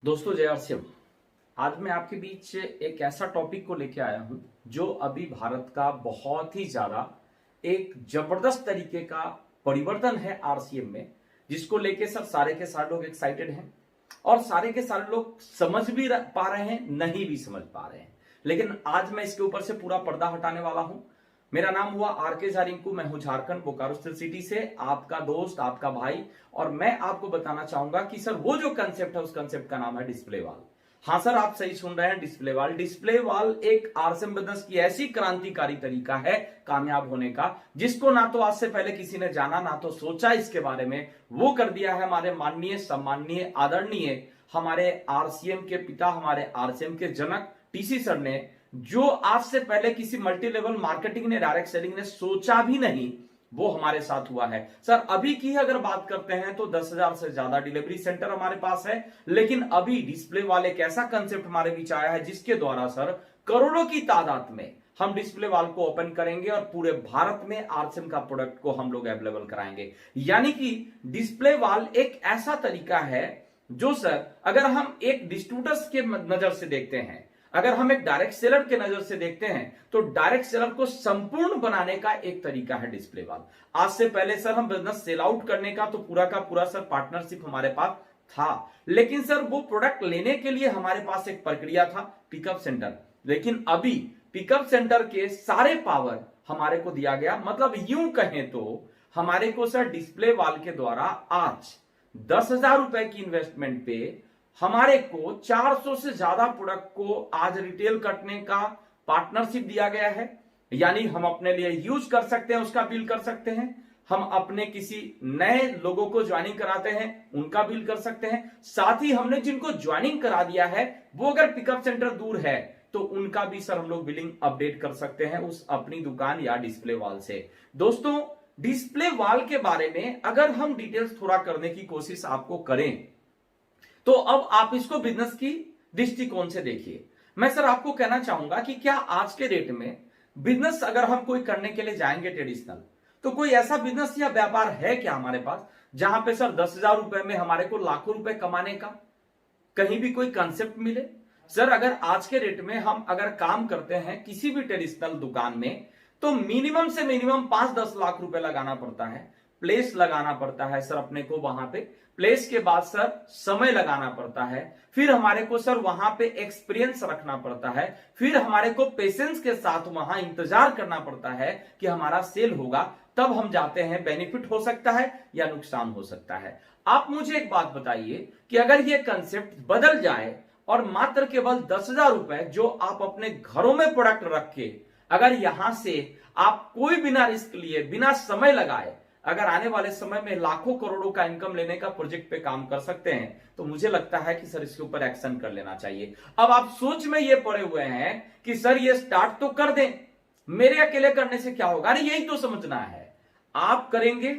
दोस्तों जय और शिव। आज मैं आपके बीच एक ऐसा टॉपिक को लेके आया हूं जो अभी भारत का बहुत ही ज्यादा एक जबरदस्त तरीके का परिवर्तन है आरसीएम में, जिसको लेके सर सारे के सारे लोग एक्साइटेड हैं और सारे के सारे लोग समझ भी पा रहे हैं, नहीं भी समझ पा रहे हैं। लेकिन आज मैं इसके ऊपर से पूरा पर्दा हटाने वाला हूं। मेरा नाम हुआ आरके रिंकू, मैं हूं झारखंड बोकारो सिटी से, आपका दोस्त, आपका भाई। और मैं आपको बताना चाहूंगा कि सर वो जो कंसेप्ट है उस कंसेप्ट का नाम है डिस्प्ले वॉल। हाँ सर, आप सही सुन रहे हैं, डिस्प्ले वॉल। डिस्प्ले वॉल एक आरसीएम बिजनेस की ऐसी क्रांतिकारी तरीका है कामयाब होने का, जिसको ना तो आज से पहले किसी ने जाना, ना तो सोचा इसके बारे में। वो कर दिया है हमारे माननीय, सम्माननीय, आदरणीय, हमारे आरसीएम के पिता, हमारे आरसीएम के जनक टीसी सर ने, जो आज से पहले किसी मल्टी लेवल मार्केटिंग ने, डायरेक्ट सेलिंग ने सोचा भी नहीं, वो हमारे साथ हुआ है। सर अभी की अगर बात करते हैं तो 10,000 से ज्यादा डिलीवरी सेंटर हमारे पास है। लेकिन अभी डिस्प्ले वाले एक ऐसा कंसेप्ट हमारे बीच आया है जिसके द्वारा सर करोड़ों की तादाद में हम डिस्प्ले वाल को ओपन करेंगे और पूरे भारत में आरसीएम का प्रोडक्ट को हम लोग अवेलेबल कराएंगे। यानी कि डिस्प्ले वाल एक ऐसा तरीका है जो सर अगर हम एक डिस्ट्रीब्यूटर्स के नजर से देखते हैं, अगर हम एक डायरेक्ट सेलर के नजर से देखते हैं, तो डायरेक्ट सेलर को संपूर्ण बनाने का एक तरीका है डिस्प्ले वॉल। आज से पहले सर हम बिजनेस सेल आउट करने का तो पूरा का पूरा सर पार्टनरशिप हमारे पास था, लेकिन सर वो प्रोडक्ट लेने के लिए हमारे पास एक प्रक्रिया था, पिकअप सेंटर। लेकिन अभी पिकअप सेंटर के सारे पावर हमारे को दिया गया। मतलब यूं कहें तो हमारे को सर डिस्प्ले वॉल के द्वारा आज 10,000 रुपए की इन्वेस्टमेंट पे हमारे को 400 से ज्यादा प्रोडक्ट को आज रिटेल करने का पार्टनरशिप दिया गया है। यानी हम अपने लिए यूज कर सकते हैं, उसका बिल कर सकते हैं। हम अपने किसी नए लोगों को ज्वाइनिंग कराते हैं, उनका बिल कर सकते हैं। साथ ही हमने जिनको ज्वाइनिंग करा दिया है, वो अगर पिकअप सेंटर दूर है तो उनका भी सर हम लोग बिलिंग अपडेट कर सकते हैं उस अपनी दुकान या डिस्प्ले वॉल से। दोस्तों डिस्प्ले वॉल के बारे में अगर हम डिटेल्स थोड़ा करने की कोशिश आपको करें, तो अब आप इसको बिजनेस की दृष्टिकोण से देखिए। मैं सर आपको कहना चाहूंगा कि क्या आज के डेट में बिजनेस अगर हम कोई करने के लिए जाएंगे ट्रेडिशनल, तो कोई ऐसा बिजनेस या व्यापार है क्या हमारे पास जहां पे सर 10,000 रुपए में हमारे को लाखों रुपए कमाने का कहीं भी कोई कंसेप्ट मिले? सर अगर आज के रेट में हम अगर काम करते हैं किसी भी ट्रेडिशनल दुकान में, तो मिनिमम से मिनिमम 5-10 लाख रुपए लगाना पड़ता है। प्लेस लगाना पड़ता है सर अपने को वहां पे, प्लेस के बाद सर समय लगाना पड़ता है, फिर हमारे को सर वहां पे एक्सपीरियंस रखना पड़ता है, फिर हमारे को पेशेंस के साथ वहां इंतजार करना पड़ता है कि हमारा सेल होगा, तब हम जाते हैं। बेनिफिट हो सकता है या नुकसान हो सकता है। आप मुझे एक बात बताइए कि अगर ये कंसेप्ट बदल जाए और मात्र केवल 10,000 रुपए जो आप अपने घरों में प्रोडक्ट रख के, अगर यहां से आप कोई बिना रिस्क लिए, बिना समय लगाए, अगर आने वाले समय में लाखों करोड़ों का इनकम लेने का प्रोजेक्ट पे काम कर सकते हैं, तो मुझे लगता है कि सर इसके ऊपर एक्शन कर लेना चाहिए। अब आप सोच में ये पड़े हुए हैं कि सर ये स्टार्ट तो कर दें, मेरे अकेले करने से क्या होगा? अरे यही तो समझना है। आप करेंगे,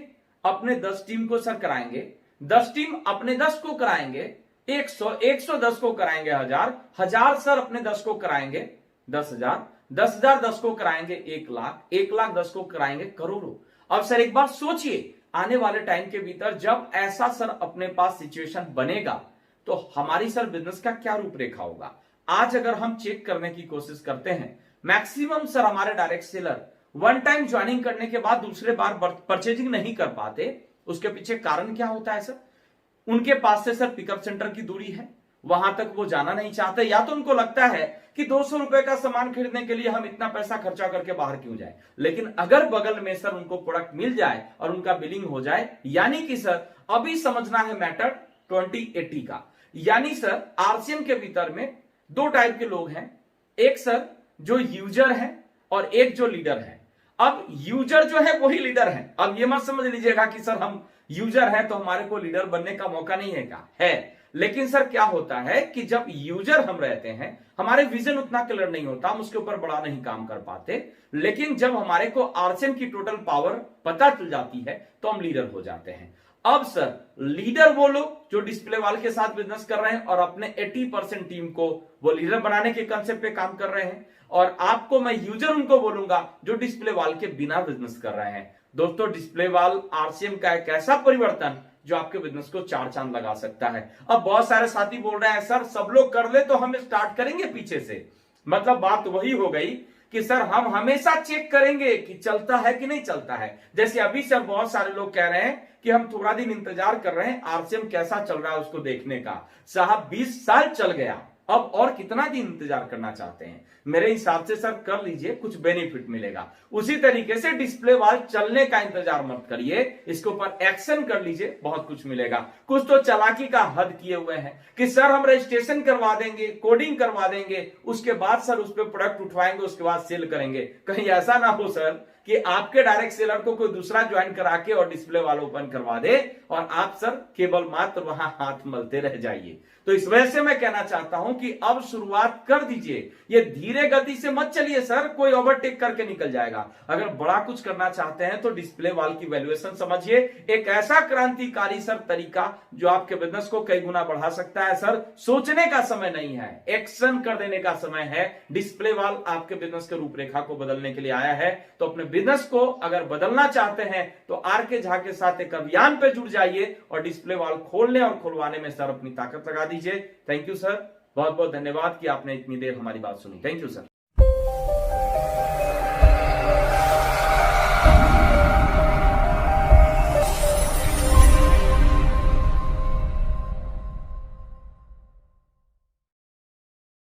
अपने 10 टीम को सर कराएंगे, 10 टीम अपने 10 को कराएंगे, 110 को कराएंगे, 1000 सर अपने 10 को कराएंगे 10,000, 10,000 10 को कराएंगे 1 लाख, 1 लाख 10 को कराएंगे करोड़ों। अब सर एक बात सोचिए, आने वाले टाइम के भीतर जब ऐसा सर अपने पास सिचुएशन बनेगा, तो हमारी सर बिजनेस का क्या रूपरेखा होगा? आज अगर हम चेक करने की कोशिश करते हैं, मैक्सिमम सर हमारे direct seller one time joining करने के बाद दूसरे बार परचेजिंग नहीं कर पाते। उसके पीछे कारण क्या होता है सर? उनके पास से सर पिकअप सेंटर की दूरी है, वहां तक वो जाना नहीं चाहते, या तो उनको लगता है कि 200 रुपए का सामान खरीदने के लिए हम इतना पैसा खर्चा करके बाहर क्यों जाए। लेकिन अगर बगल में सर उनको प्रोडक्ट मिल जाए और उनका बिलिंग हो जाए, यानी कि सर अभी समझना है मैटर 2080 का। यानी सर आरसीएम के भीतर में 2 टाइप के लोग हैं, एक सर जो यूजर है और एक जो लीडर है। अब यूजर जो है वही लीडर है। अब ये मत समझ लीजिएगा कि सर हम यूजर है तो हमारे को लीडर बनने का मौका नहीं है, क्या है? लेकिन सर क्या होता है कि जब यूजर हम रहते हैं, हमारे विजन उतना क्लियर नहीं होता, हम उसके ऊपर बड़ा नहीं काम कर पाते। लेकिन जब हमारे को आरसीएम की टोटल पावर पता चल जाती है, तो हम लीडर हो जाते हैं। अब सर लीडर वो लोग जो डिस्प्ले वॉल के साथ बिजनेस कर रहे हैं और अपने 80% टीम को वो लीडर बनाने के कंसेप्ट पे काम कर रहे हैं, और आपको मैं यूजर उनको बोलूंगा जो डिस्प्ले वॉल के बिना बिजनेस कर रहे हैं। दोस्तों डिस्प्ले वाल आरसीएम का एक ऐसा परिवर्तन जो आपके बिजनेस को 4 चांद लगा सकता है। अब बहुत सारे साथी बोल रहे हैं सर सब लोग कर ले तो हम स्टार्ट करेंगे पीछे से। मतलब बात वही हो गई कि सर हम हमेशा चेक करेंगे कि चलता है कि नहीं चलता है। जैसे अभी सर बहुत सारे लोग कह रहे हैं कि हम थोड़ा दिन इंतजार कर रहे हैं आरसीएम कैसा चल रहा है उसको देखने का। साहब 20 साल चल गया, अब और कितना दिन इंतजार करना चाहते हैं? मेरे हिसाब से सर कर लीजिए, कुछ बेनिफिट मिलेगा। उसी तरीके से डिस्प्ले वाल चलने का इंतजार मत करिए, इसके ऊपर एक्शन कर लीजिए, बहुत कुछ मिलेगा। कुछ तो चालाकी का हद किए हुए हैं कि सर हम रजिस्ट्रेशन करवा देंगे, कोडिंग करवा देंगे, उसके बाद सर उस पर प्रोडक्ट उठवाएंगे, उसके बाद सेल करेंगे। कहीं ऐसा ना हो सर कि आपके डायरेक्ट सेलर को कोई दूसरा ज्वाइन करा के और डिस्प्ले वाला ओपन करवा दे और आप सर केवल मात्र वहां हाथ मलते रह जाइए। तो इस वजह से मैं कहना चाहता हूं कि अब शुरुआत कर दीजिए। ये धीरे गति से मत चलिए सर, कोई ओवरटेक करके निकल जाएगा। अगर बड़ा कुछ करना चाहते हैं तो डिस्प्ले वाल की वैल्यूएशन समझिए, एक ऐसा क्रांतिकारी सर तरीका जो आपके बिजनेस को कई गुना बढ़ा सकता है। सर सोचने का समय नहीं है, एक्शन कर देने का समय है। डिस्प्ले वाल आपके बिजनेस के रूपरेखा को बदलने के लिए आया है। तो अपने बिजनेस को अगर बदलना चाहते हैं तो आरके झा के साथ एक अभियान पे जुड़ जाइए और डिस्प्ले वाल खोलने और खुलवाने में सर अपनी ताकत लगा दीजिए। थैंक यू सर, बहुत बहुत धन्यवाद कि आपने इतनी देर हमारी बात सुनी। Thank you sir.